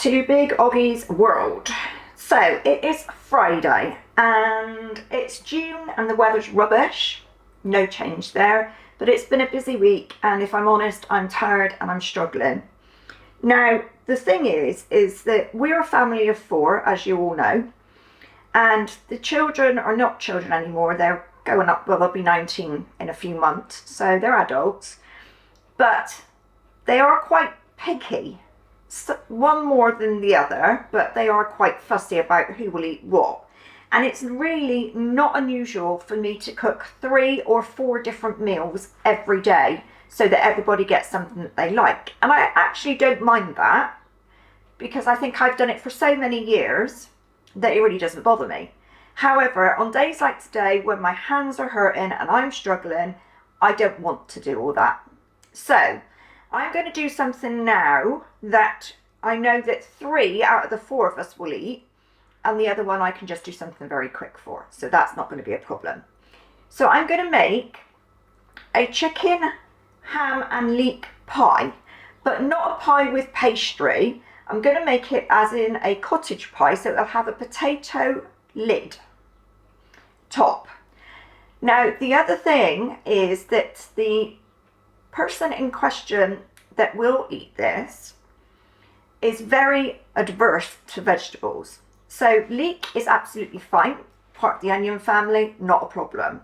to Big Oggie's world. So it is Friday and it's June and the weather's rubbish. No change there, but it's been a busy week and if I'm honest, I'm tired and I'm struggling. Now, the thing is that we're a family of 4, as you all know, and the children are not children anymore. They're going up, well, they'll be 19 in a few months, so they're adults, but they are quite picky. One more than the other, but they are quite fussy about who will eat what. And it's really not unusual for me to cook 3 or 4 different meals every day so that everybody gets something that they like. And I actually don't mind that because I think I've done it for so many years that it really doesn't bother me. However, on days like today when my hands are hurting and I'm struggling, I don't want to do all that. So I'm going to do something now that I know that 3 out of the 4 of us will eat, and the other one I can just do something very quick for. So that's not going to be a problem. So I'm going to make a chicken, ham and leek pie, but not a pie with pastry. I'm going to make it as in a cottage pie, so it'll have a potato lid top. Now, the other thing is that the person in question that will eat this is very adverse to vegetables. So leek is absolutely fine, part of the onion family, not a problem.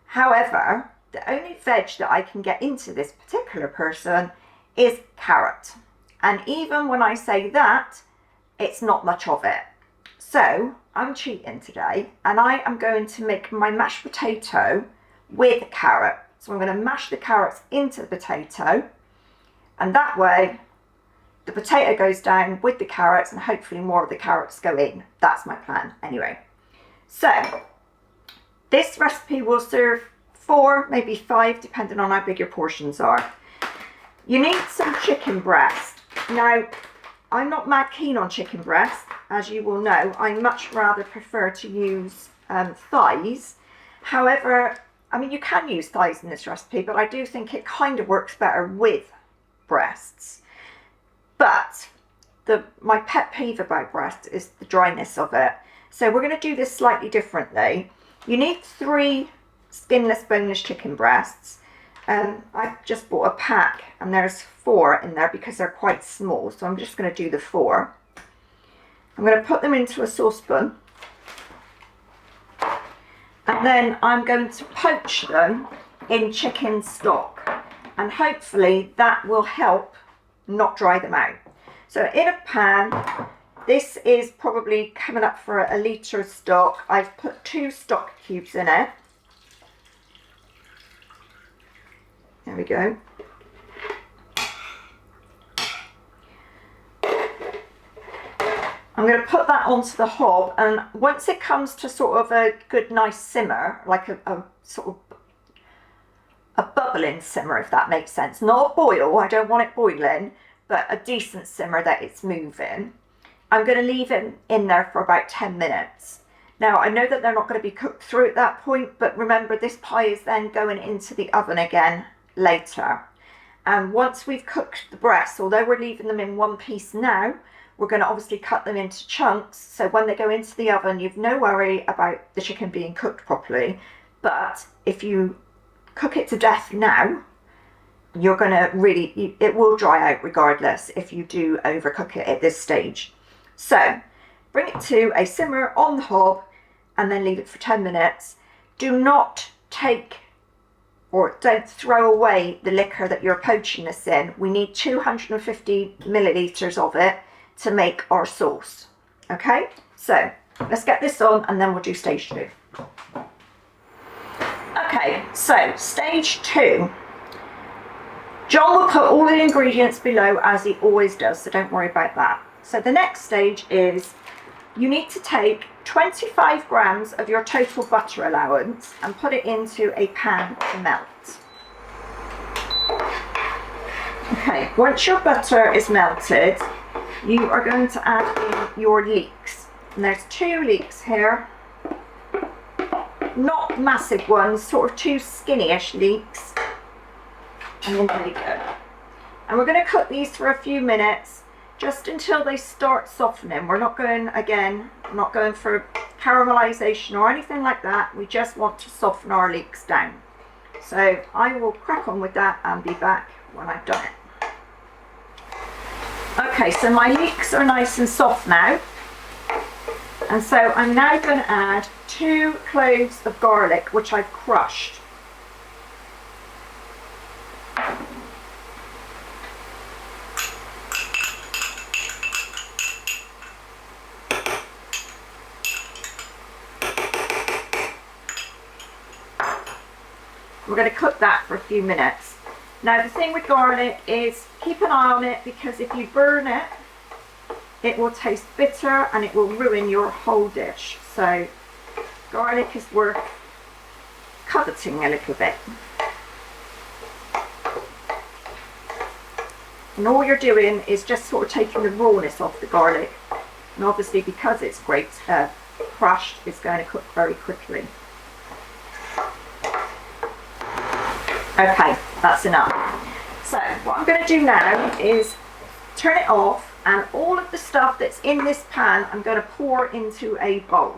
However, the only veg that I can get into this particular person is carrot. And even when I say that, it's not much of it. So I'm cheating today and I am going to make my mashed potato with carrot. So I'm going to mash the carrots into the potato, and that way the potato goes down with the carrots and hopefully more of the carrots go in. That's my plan anyway. So this recipe will serve 4, maybe 5, depending on how big your portions are. You need some chicken breast. Now, I'm not mad keen on chicken breast, as you will know. I much rather prefer to use thighs. However, I mean, you can use thighs in this recipe, but I do think it kind of works better with breasts. But my pet peeve about breast is the dryness of it. So we're going to do this slightly differently. You need 3 skinless boneless chicken breasts. I've just bought a pack and there's 4 in there because they're quite small. So I'm just going to do the 4. I'm going to put them into a saucepan. And then I'm going to poach them in chicken stock. And hopefully that will help not dry them out. So in a pan, this is probably coming up for a litre of stock. I've put 2 stock cubes in it. There we go. I'm going to put that onto the hob, and once it comes to sort of a good nice simmer, like a sort of a bubbling simmer, if that makes sense. Not a boil, I don't want it boiling, but a decent simmer that it's moving. I'm going to leave it in there for about 10 minutes. Now, I know that they're not going to be cooked through at that point, but remember this pie is then going into the oven again later. And once we've cooked the breasts, although we're leaving them in one piece now, we're going to obviously cut them into chunks. So when they go into the oven, you've no worry about the chicken being cooked properly. But if you cook it to death now, you're going to really, it will dry out regardless if you do overcook it at this stage. So bring it to a simmer on the hob and then leave it for 10 minutes. Do not take or don't throw away the liquor that you're poaching this in. We need 250 millilitres of it to make our sauce. Okay, so let's get this on and then we'll do stage 2. Okay, so stage 2. John will put all the ingredients below as he always does, so don't worry about that. So the next stage is you need to take 25 grams of your total butter allowance and put it into a pan to melt. Okay, once your butter is melted, you are going to add in your leeks. And there's 2 leeks here. Not massive ones, sort of 2 skinny-ish leeks. And then there you go. And we're going to cook these for a few minutes just until they start softening. We're not going, again, not going for caramelization or anything like that. We just want to soften our leeks down. So I will crack on with that and be back when I've done it. Okay, so my leeks are nice and soft now. And so I'm now going to add 2 cloves of garlic, which I've crushed. We're going to cook that for a few minutes. Now the thing with garlic is keep an eye on it, because if you burn it, it will taste bitter and it will ruin your whole dish. So garlic is worth coveting a little bit. And all you're doing is just sort of taking the rawness off the garlic. And obviously because it's crushed, it's going to cook very quickly. Okay, that's enough. So what I'm going to do now is turn it off, and all of the stuff that's in this pan I'm going to pour into a bowl.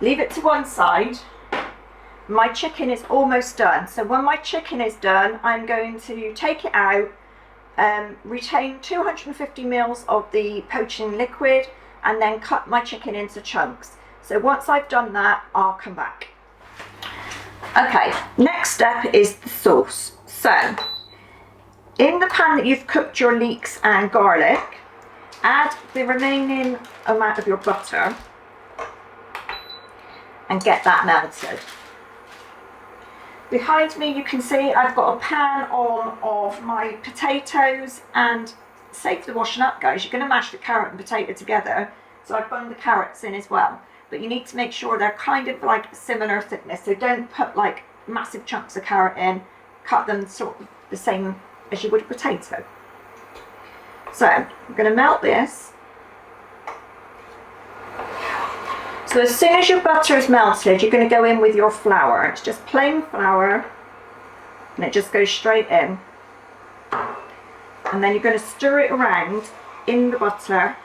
Leave it to one side. My chicken is almost done. So when my chicken is done, I'm going to take it out, retain 250 ml of the poaching liquid, and then cut my chicken into chunks. So once I've done that, I'll come back. Okay, next step is the sauce. So in the pan that you've cooked your leeks and garlic, add the remaining amount of your butter and get that melted. Behind me you can see I've got a pan on of my potatoes, and save the washing up, guys. You're going to mash the carrot and potato together, so I've bunged the carrots in as well. But you need to make sure they're kind of like a similar thickness, so don't put like massive chunks of carrot in. Cut them sort of the same as you would a potato. So I'm going to melt this. So as soon as your butter is melted, you're going to go in with your flour. It's just plain flour, and it just goes straight in. And then you're going to stir it around in the butter,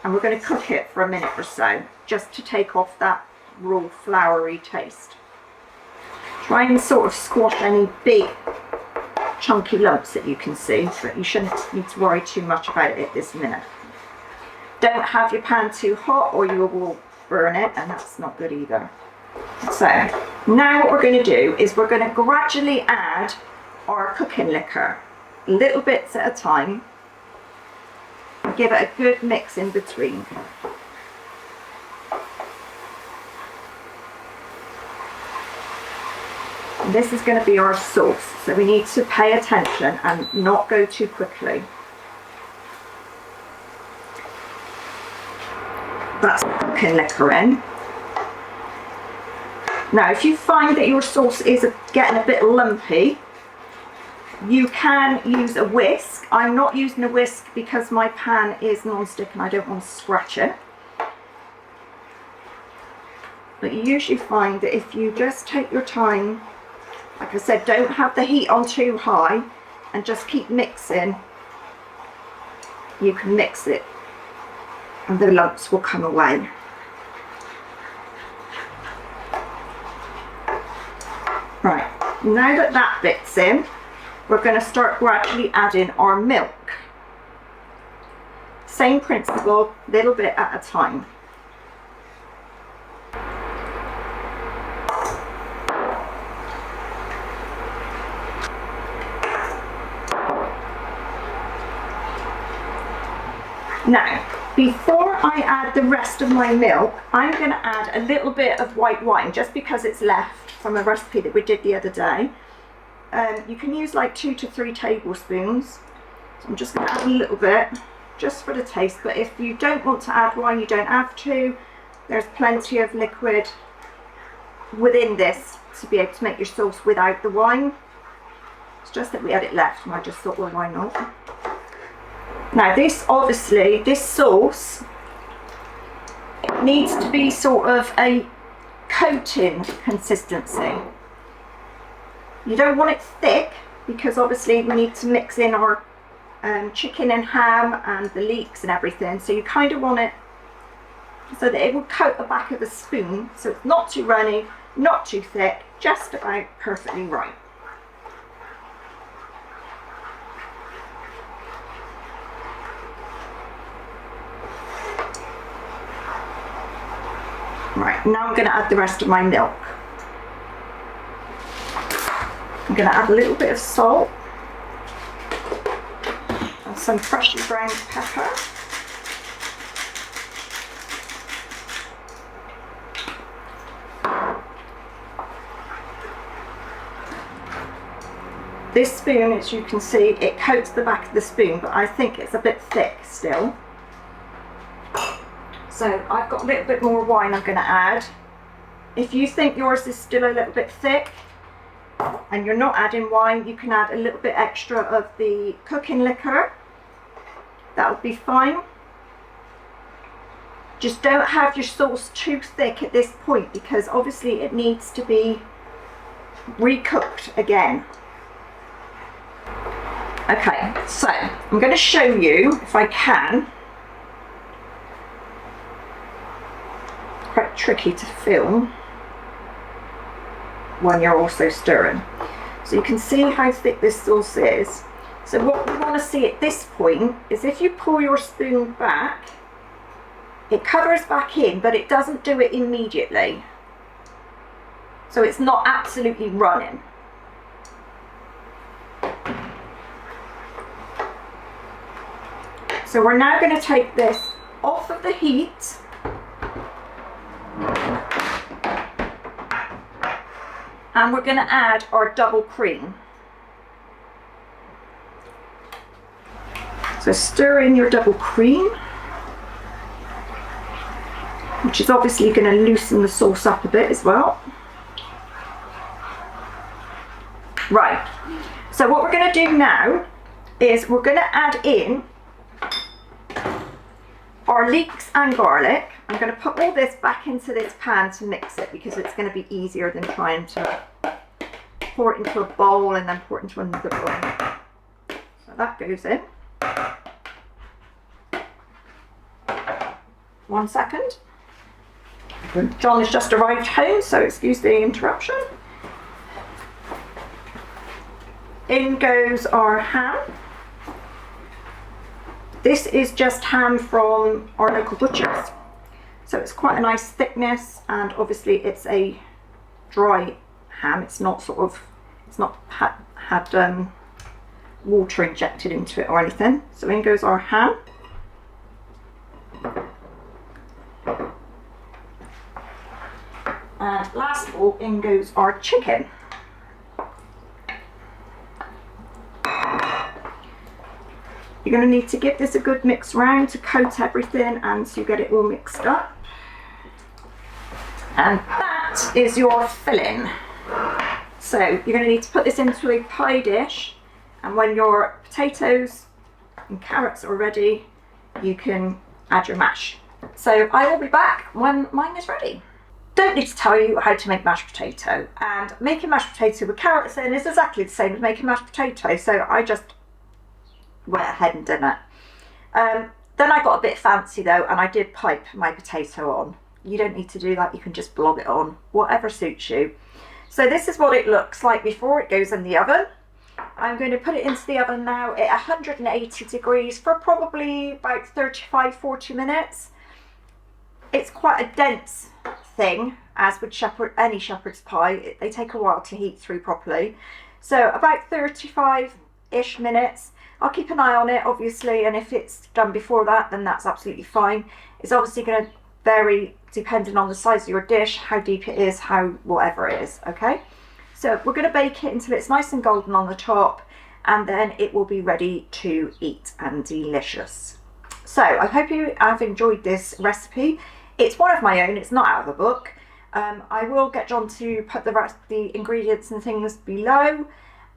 and we're going to cook it for a minute or so, just to take off that raw floury taste. Try and sort of squash any big chunky lumps that you can see, but you shouldn't need to worry too much about it this minute. Don't have your pan too hot or you will burn it, and that's not good either. So now what we're going to do is we're going to gradually add our cooking liquor, little bits at a time, and give it a good mix in between. And this is going to be our sauce, so we need to pay attention and not go too quickly. That's cooking liquor in. Now if you find that your sauce is getting a bit lumpy, you can use a whisk. I'm not using a whisk because my pan is non-stick and I don't want to scratch it. But you usually find that if you just take your time, like I said, don't have the heat on too high and just keep mixing, you can mix it and the lumps will come away. Right, now that that bit's in, we're going to start gradually adding our milk. Same principle, little bit at a time. Now, before I add the rest of my milk, I'm going to add a little bit of white wine, just because it's left from a recipe that we did the other day. You can use like 2 to 3 tablespoons. So I'm just going to add a little bit, just for the taste. But if you don't want to add wine, you don't have to. There's plenty of liquid within this to be able to make your sauce without the wine. It's just that we had it left and I just thought, well, why not? Now this, obviously, this sauce, it needs to be sort of a coating consistency. You don't want it thick because obviously we need to mix in our chicken and ham and the leeks and everything. So you kind of want it so that it will coat the back of the spoon. So it's not too runny, not too thick, just about perfectly right. Right, now I'm going to add the rest of my milk. I'm going to add a little bit of salt and some freshly ground pepper. This spoon, as you can see, it coats the back of the spoon, but I think it's a bit thick still. So I've got a little bit more wine I'm going to add. If you think yours is still a little bit thick and you're not adding wine, you can add a little bit extra of the cooking liquor. That would be fine. Just don't have your sauce too thick at this point because obviously it needs to be recooked again. Okay, so I'm going to show you, if I can. Quite tricky to film when you're also stirring. So you can see how thick this sauce is. So what we want to see at this point is if you pull your spoon back, it covers back in, but it doesn't do it immediately. So it's not absolutely running. So we're now going to take this off of the heat and we're going to add our double cream. So stir in your double cream, which is obviously going to loosen the sauce up a bit as well. Right, so what we're going to do now is we're going to add in our leeks and garlic. I'm going to put all this back into this pan to mix it because it's going to be easier than trying to pour it into a bowl and then pour it into another bowl. So that goes in. 1 second. John has just arrived home, so excuse the interruption. In goes our ham. This is just ham from our local butchers. So it's quite a nice thickness, and obviously it's a dry ham. It's not sort of, it's not had water injected into it or anything. So in goes our ham. And last of all, in goes our chicken. You're going to need to give this a good mix round to coat everything and to get it all mixed up. And that is your filling. So you're going to need to put this into a pie dish, and when your potatoes and carrots are ready, you can add your mash. So I will be back when mine is ready. Don't need to tell you how to make mashed potato, and making mashed potato with carrots in is exactly the same as making mashed potato, so I just went ahead and done it. Then I got a bit fancy though, and I did pipe my potato on. You don't need to do that, you can just blob it on, whatever suits you. So this is what it looks like before it goes in the oven. I'm going to put it into the oven now at 180 degrees for probably about 35-40 minutes. It's quite a dense thing, as with any shepherd's pie. They take a while to heat through properly. So about 35-ish minutes. I'll keep an eye on it, obviously, and if it's done before that, then that's absolutely fine. It's obviously going to vary depending on the size of your dish, how deep it is, how whatever it is, okay? So we're going to bake it until it's nice and golden on the top, and then it will be ready to eat and delicious. So I hope you have enjoyed this recipe. It's one of my own, it's not out of a book. I will get John to put the ingredients and things below.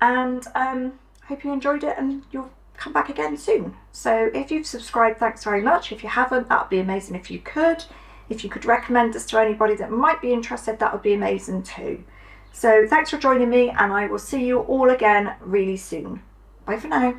and hope you enjoyed it and you'll come back again soon. So if you've subscribed, thanks very much. If you haven't, that would be amazing if you could. If you could recommend us to anybody that might be interested, that would be amazing too. So thanks for joining me, and I will see you all again really soon. Bye for now.